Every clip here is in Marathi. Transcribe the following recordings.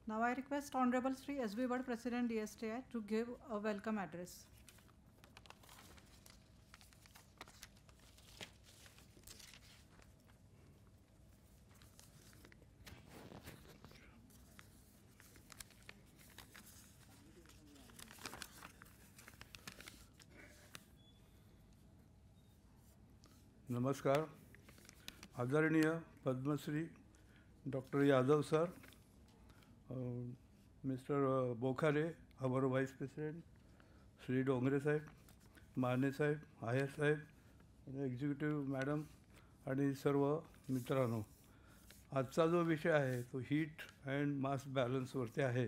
Now I request Honorable Sri S.B. Bhatt, President DSTI, to give a welcome address. नमस्कार. आदरणीय Padmashri doctor Yadav sir, mister Bokhare, our vice president, Shri Dongre साहेब, माने साहेब, आयर साहेब, एक्झिक्युटिव्ह मॅडम आणि सर्व मित्रांनो, आजचा जो विषय आहे तो हीट अँड मास बॅलन्सवरती आहे.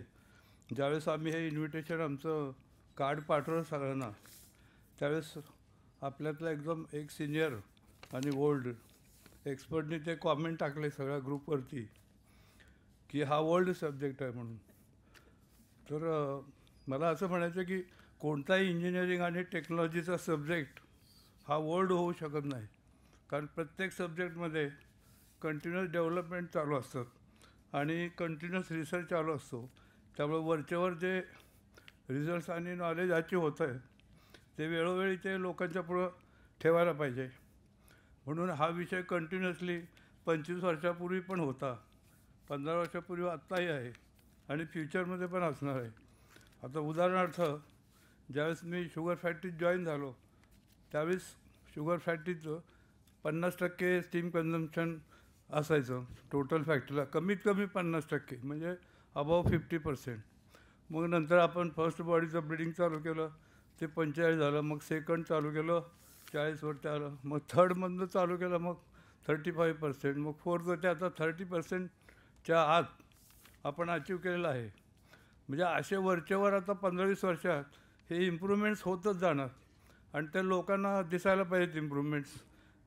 ज्यावेळेस आम्ही हे इन्व्हिटेशन आमचं कार्ड पाठवलं सगळ्यांना, त्यावेळेस आपल्यातला एकदम एक सिनियर आणि ओल्ड एक्सपर्टनी ते कॉमेंट टाकले सगळ्या ग्रुपवरती की हा ओल्ड सब्जेक्ट आहे म्हणून. तर मला असं म्हणायचं की कोणताही इंजिनिअरिंग आणि टेक्नॉलॉजीचा सब्जेक्ट हा ओल्ड होऊ शकत नाही, कारण प्रत्येक सब्जेक्टमध्ये कंटिन्युअस डेव्हलपमेंट चालू असतात आणि कंटिन्युअस रिसर्च चालू असतो. त्यामुळे वरचेवर जे रिझल्ट्स आणि नॉलेज अचीव होतं आहे ते वेळोवेळी ते लोकांच्या पुढं ठेवायला पाहिजे. म्हणून हा विषय कंटिन्युअसली 25 वर्षापूर्वी पण होता, 15 वर्षापूर्वी आत्ताही आहे आणि फ्युचरमध्ये पण असणार आहे. आता उदाहरणार्थ, ज्यावेळेस मी शुगर फॅक्टरीत जॉईन झालो त्यावेळेस शुगर फॅक्टरीचं 50% स्टीम कन्झम्पशन असायचं टोटल फॅक्टरीला, कमीत कमी 50%, म्हणजे अबाव 50%. मग नंतर आपण फर्स्ट बॉडीचं ब्लिडिंग चालू केलं, ते 45 झालं. मग सेकंड चालू केलं, 40वरती आलं. मग थर्डमधनं चालू केलं, मग 35%. मग फोर्थवरती आता 30%च्या आत आपण अचीव केलेलं आहे. म्हणजे असे वरचेवर आता 15-20 वर्षात हे इम्प्रूव्हमेंट्स होतच जाणार आणि त्या लोकांना दिसायला पाहिजेत इम्प्रूव्हमेंट्स.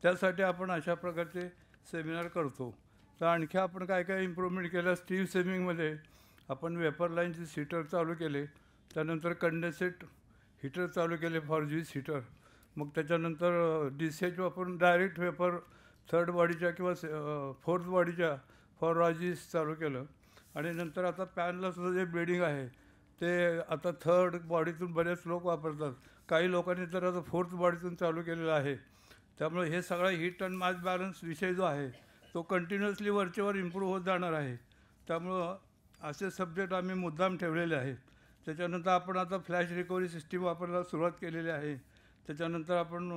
त्यासाठी आपण अशा प्रकारचे सेमिनार करतो. तर आणखी आपण काय काय इम्प्रूव्हमेंट केलं, स्टीम सेमिंगमध्ये आपण वेपर लाईनचे हीटर चालू केले, त्यानंतर कंडेन्सेट हीटर चालू केले फॉर ज्यूस हीटर. मग त्याच्यानंतर DCH वापरून डायरेक्ट वेपर थर्ड बॉडीच्या किंवा फोर्थ बॉडीच्या फॉर रॉजीस चालू केलं. आणि नंतर आता पॅनलाचं जे ब्लिडिंग आहे ते आता थर्ड बॉडीतून बरेच लोक वापरतात. काही लोकांनी तर आता फोर्थ बॉडीतून चालू केलेलं आहे. त्यामुळे हे सगळा हीट अँड मास बॅलन्स विषय जो आहे तो कंटिन्युअसली वरचेवर इम्प्रूव्ह होत जाणार आहे. त्यामुळं असे सब्जेक्ट आम्ही मुद्दाम ठेवलेले आहेत. त्याच्यानंतर आपण आता फ्लॅश रिकव्हरी सिस्टीम वापरायला सुरुवात केलेली आहे. त्याच्यानंतर आपण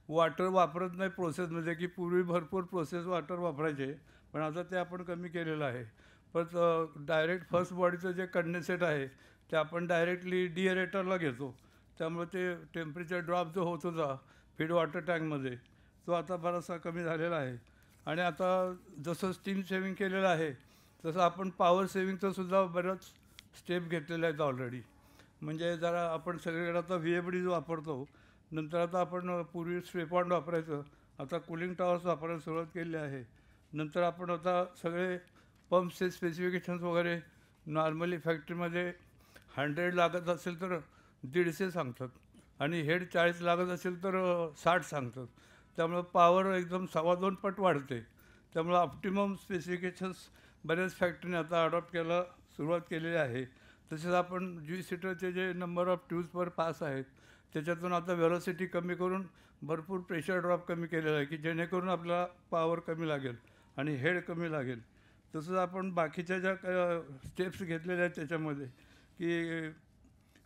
वॉटर वापरत नाही प्रोसेसमध्ये, की पूर्वी भरपूर प्रोसेस वॉटर वापरायचे, पण आता ते आपण कमी केलेलं आहे. परत डायरेक्ट फर्स्ट बॉडीचं जे कंडेन्सेट आहे ते आपण डायरेक्टली डिएरेटरला घेतो. त्यामुळे ते टेम्परेचर ड्रॉप जो होत होता फीड वॉटर टँकमध्ये तो आता बराचसा कमी झालेला आहे. आणि आता जसं स्टीम सेविंग केलेलं आहे तसं आपण पॉवर सेविंगचंसुद्धा बरंच स्टेप घेतलेले आहेत ऑलरेडी. म्हणजे जरा आपण सगळीकडे आता VFDs वापरतो, नंतर आता आपण पूर्वी स्वेपॉन्ड वापरायचं, आता कूलिंग टॉवर्स वापरायला सुरुवात केली आहे. नंतर आपण आता सगळे पंप्सचे स्पेसिफिकेशन्स वगैरे नॉर्मली फॅक्टरीमध्ये 100 लागत असेल तर 150 सांगतात आणि हेड 40 लागत असेल तर 60 सांगतात. त्यामुळं पॉवर एकदम 2.25 पट वाढते. त्यामुळं ऑप्टिमम स्पेसिफिकेशन्स बऱ्याच फॅक्टरीने आता अडॉप्ट करायला सुरुवात केलेली आहे. तसेच आपण ज्यूस हीटरचे जे number of tubes per pass आहेत त्याच्यातून आता वेलोसिटी कमी करून भरपूर प्रेशर ड्रॉप कमी केलेला आहे, की जेणेकरून आपल्याला पॉवर कमी लागेल आणि हेड कमी लागेल. तसंच आपण बाकीच्या ज्या स्टेप्स घेतलेल्या आहेत त्याच्यामध्ये की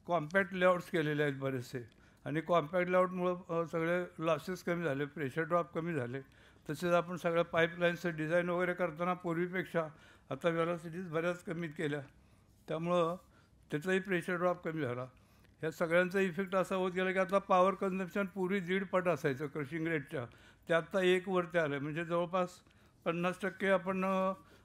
कॉम्पॅक्ट लेआउट्स केलेले आहेत बरेचसे, आणि कॉम्पॅक्ट लेआउटमुळं सगळे लॉसेस कमी झाले, प्रेशर ड्रॉप कमी झाले. तसेच आपण सगळ्या पाईपलाईन्सचं डिझाईन वगैरे करताना पूर्वीपेक्षा आता वेलॉसिटीज बऱ्याच कमी केल्या, त्यामुळं त्याचाही प्रेशर ड्रॉप कमी झाला. ह्या सगळ्यांचा इफेक्ट असा होत गेला की आता पॉवर कन्झम्पशन पूर्वी 1.5 पट असायचं क्रशिंग रेटच्या, ते आत्ता 1 वरती आलं. म्हणजे जवळपास 50% आपण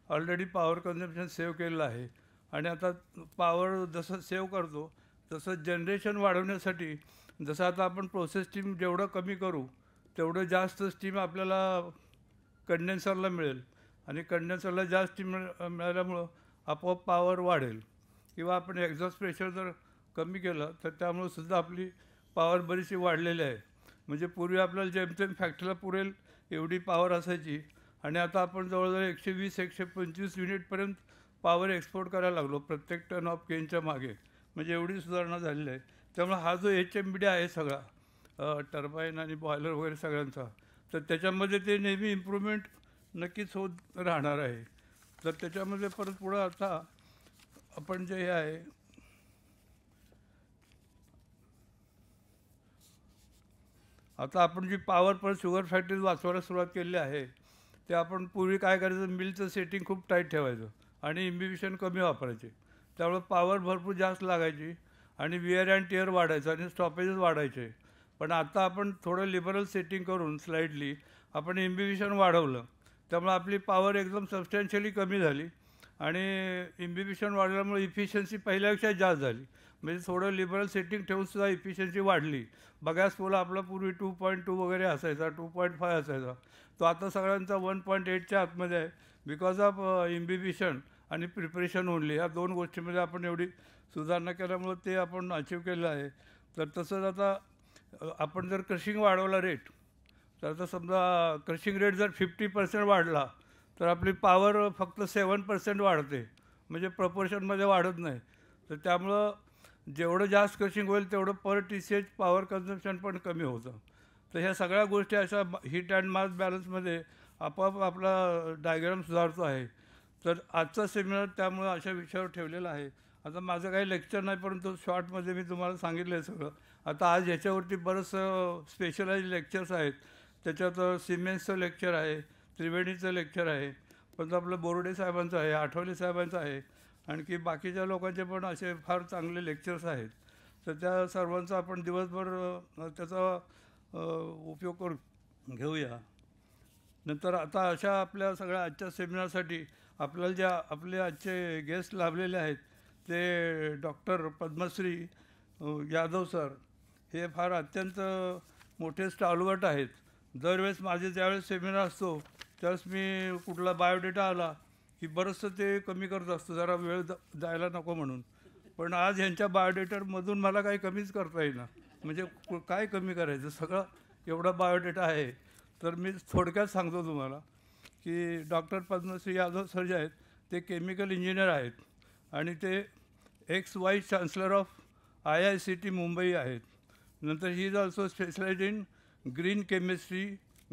ऑलरेडी पॉवर कन्झम्पशन सेव्ह केलेलं आहे. आणि आता पॉवर जसं सेव्ह करतो तसं जनरेशन वाढवण्यासाठी जसं आता आपण प्रोसेस स्टीम जेवढं कमी करू तेवढं जास्त स्टीम आपल्याला कंडेन्सरला मिळेल, आणि कंडेन्सरला जास्त स्टीम मिळाल्यामुळं आपोआप पॉवर वाढेल. किंवा आपण एक्झॉस्ट प्रेशर जर कमी केलं तर त्यामुळं सुद्धा आपली पॉवर बरीचशी वाढलेली आहे. म्हणजे पूर्वी आपल्याला जेमतेम फॅक्टरीला पुरेल एवढी पॉवर असायची, आणि आता आपण जवळजवळ 120-125 युनिटपर्यंत पॉवर एक्सपोर्ट करायला लागलो प्रत्येक टन ऑफ केनच्या मागे, म्हणजे एवढी सुधारणा झालेली आहे. त्यामुळे हा जो HMBD आहे सगळा टर्बाईन आणि बॉयलर वगैरे सगळ्यांचा, तर त्याच्यामध्ये ते नेहमी इम्प्रूव्हमेंट नक्कीच होत राहणार आहे. तर त्याच्यामध्ये परत पुढं आता आपण जे हे आहे आता आपण जी पॉवर पर शुगर फॅक्टरीज वाचवायला सुरुवात केलेली आहे, ते आपण पूर्वी काय करायचं, मिलचं सेटिंग खूप टाईट ठेवायचं आणि इम्बिबिशन कमी वापरायचे. त्यामुळे पॉवर भरपूर जास्त लागायची आणि विअर अँड टिअर वाढायचं आणि स्टॉपेजेस वाढायचे. पण आता आपण थोडं लिबरल सेटिंग करून स्लाइडली आपण इम्बिबिशन वाढवलं, त्यामुळे आपली पॉवर एकदम सबस्टॅन्शियली कमी झाली आणि इम्बिबिशन वाढल्यामुळे इफिशियन्सी पहिल्यापेक्षा जास्त झाली. म्हणजे थोडं लिबरल सेटिंग ठेवूनसुद्धा इफिशियन्सी वाढली. बघास पोला आपला पूर्वी 2.2 वगैरे असायचा, 2.5 असायचा, तो आता सगळ्यांचा 1.8च्या आतमध्ये आहे, बिकॉज ऑफ इम्बिबिशन आणि प्रिपरेशन ओनली. ह्या दोन गोष्टीमध्ये आपण एवढी सुधारणा केल्यामुळं ते आपण अचीव केलं आहे. तर तसंच आता आपण जर क्रशिंग वाढवला रेट, तर आता समजा क्रशिंग रेट जर 50% वाढला तर आपली पॉवर फक्त 7% वाढते, म्हणजे प्रपोर्शनमध्ये वाढत नाही. तर त्यामुळं जेवढं जास्त क्रशिंग होईल तेवढं पर TCH पॉवर कन्झम्पशन पण कमी होतं. तर ह्या सगळ्या गोष्टी अशा हीट अँड मास बॅलन्समध्ये आपोआप आपला डायग्राम सुधारतो आहे. तर आजचा सेमिनार त्यामुळं अशा विषयावर ठेवलेला आहे. आता माझं काही लेक्चर नाही, परंतु शॉर्टमध्ये मी तुम्हाला सांगितलं आहे सगळं. आता आज ह्याच्यावरती बरंचसं स्पेशलाइज लेक्चर्स आहेत. त्याच्यात सिमेन्सचं लेक्चर आहे, त्रिवेणीचं लेक्चर आहे, परंतु आपलं बोर्डे साहेबांचं आहे, आठवले साहेबांचं आहे, आणखी बाकीच्या लोकांचे पण असे फार चांगले लेक्चर्स आहेत. तर त्या सर्वांचा आपण दिवसभर त्याचा उपयोग करून घेऊया. नंतर आता अशा आपल्या सगळ्या आजच्या सेमिनारसाठी आपल्याला ज्या आपले आजचे गेस्ट लाभलेले आहेत ते डॉक्टर पद्मश्री यादव सर, हे फार अत्यंत मोठे स्टॉलवर्ट आहेत. दरवेळेस माझे ज्यावेळेस सेमिनार असतो त्यावेळेस मी कुठला बायोडेटा आला की बरंचसं ते कमी करत असतो, जरा वेळ जायला नको म्हणून. पण आज ह्यांच्या बायोडेटामधून मला काही कमीच करता येईना, म्हणजे काय कमी करायचं, सगळं एवढा बायोडेटा आहे. तर मी थोडक्यात सांगतो तुम्हाला की डॉक्टर पद्मश्री यादव सर जे आहेत ते केमिकल इंजिनियर आहेत आणि ते ex vice chancellor of IICT Mumbai आहेत. नंतर he is also specialised in green chemistry,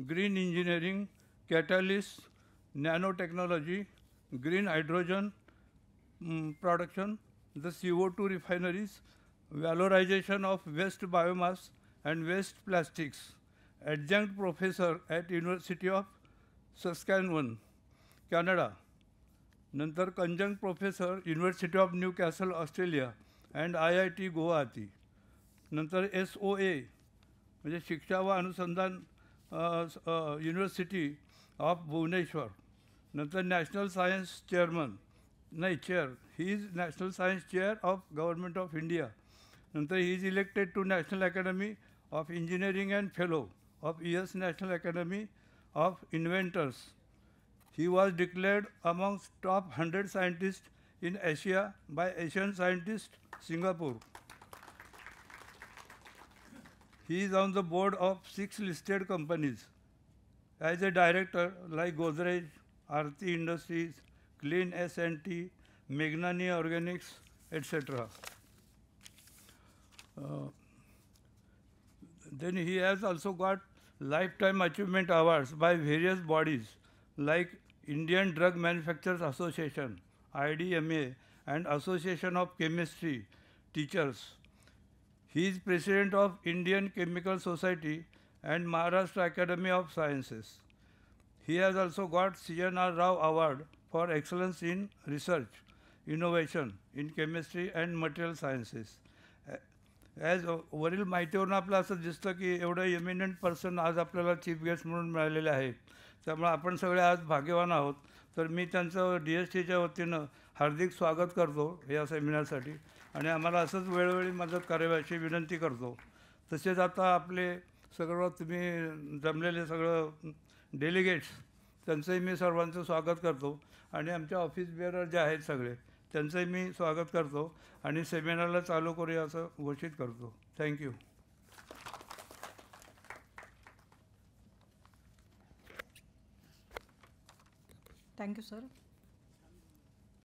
green engineering, catalyst, nano technology, green hydrogen production, the CO2 refineries, valorization of waste biomass and waste plastics. Adjunct professor at University of Saskatchewan, Canada. नंतर conjunct professor University of Newcastle, Australia and IIT Guwahati. नंतर SOA म्हणजे शिक्षा व अनुसंधान युनिव्हर्सिटी ऑफ भुवनेश्वर. नंतर national science chairman chair, he is national science chair of government of India. नंतर he is elected to national academy of engineering and fellow of US national academy of inventors. He was declared amongst top 100 scientist in Asia by Asian scientist Singapore. He is on the board of 6 listed companies as a director like Godrej, Aarti Industries, Clean S&T, Megnani Organics, etc. Then he has also got lifetime achievement awards by various bodies like Indian Drug Manufacturers Association, IDMA, and Association of Chemistry Teachers. He is president of Indian Chemical Society and Maharashtra Academy of Sciences. He has also got CNR Rao Award for Excellence in Research, Innovation in Chemistry and Material Sciences. As वरील माहितीवरून आपलं असं दिसतं की एवढं एमिनंट पर्सन आज आपल्याला चीफ गेस्ट म्हणून मिळालेले आहेत. त्यामुळे आपण सगळे आज भाग्यवान आहोत. तर मी त्यांचं DSTच्या वतीनं हार्दिक स्वागत करतो या सेमिनारसाठी आणि आम्हाला असंच वेळोवेळी मदत करावी अशी विनंती करतो. तसेच आता आपले सगळं तुम्ही जमलेले सगळं डेलिगेट्स त्यांचंही मी सर्वांचं स्वागत करतो आणि आमच्या ऑफिस बेअरर जे आहेत सगळे त्यांचंही मी स्वागत करतो आणि सेमिनारला चालू करूया असं घोषित करतो. थँक्यू. Thank you, sir.